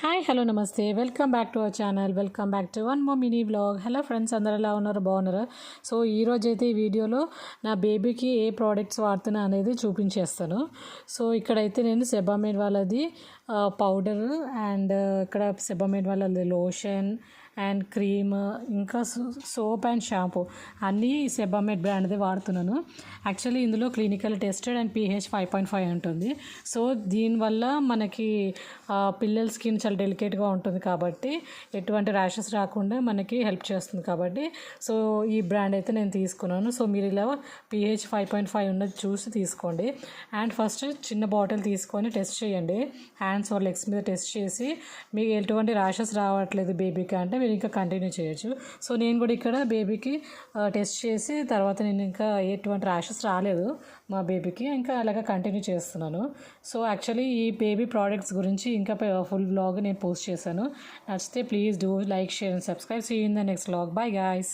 Hi hello నమస్తే welcome back to our channel. Welcome back to one more mini vlog. Hello friends, అందరు ఎలా ఉన్నారు? బాగున్నారు? So ఈరోజైతే ఈ వీడియోలో నా బేబీకి ఏ ప్రోడక్ట్స్ వాడుతున్నా అనేది చూపించేస్తాను. సో ఇక్కడైతే నేను సెబామేడ్ వాళ్ళది పౌడర్ అండ్ ఇక్కడ సెబామేడ్ వాళ్ళది లోషన్ అండ్ క్రీమ్, ఇంకా సోప్ అండ్ షాంపూ అన్నీ సెబామేడ్ బ్రాండ్ది వాడుతున్నాను. యాక్చువల్లీ ఇందులో క్లినికల్ టెస్టెడ్ అండ్ pH 5.5 ఉంటుంది. సో దీనివల్ల మనకి పిల్లల స్కిన్ చాలా డెలికేట్గా ఉంటుంది కాబట్టి ఎటువంటి ర్యాషెస్ రాకుండా మనకి హెల్ప్ చేస్తుంది కాబట్టి సో ఈ బ్రాండ్ అయితే నేను తీసుకున్నాను. సో మీరు ఇలా pH 5.5 ఉన్నది చూసి తీసుకోండి. అండ్ ఫస్ట్ చిన్న బాటిల్ తీసుకొని టెస్ట్ చేయండి. హ్యాండ్స్ ఆర్ లెగ్స్ మీద టెస్ట్ చేసి మీకు ఎటువంటి ర్యాషెస్ రావట్లేదు బేబీకి అంటే మీరు ఇంకా కంటిన్యూ చేయొచ్చు. సో నేను కూడా ఇక్కడ బేబీకి టెస్ట్ చేసి తర్వాత నేను ఇంకా ఎటువంటి ర్యాషెస్ రాలేదు మా బేబీకి, ఇంకా అలాగా కంటిన్యూ చేస్తున్నాను. సో యాక్చువల్లీ ఈ బేబీ ప్రోడక్ట్స్ గురించి ఇంకా ఫుల్ వ్లాగ్ నేను పోస్ట్ చేశాను. నచ్చితే please do like, share and subscribe. See you in the next vlog. Bye guys.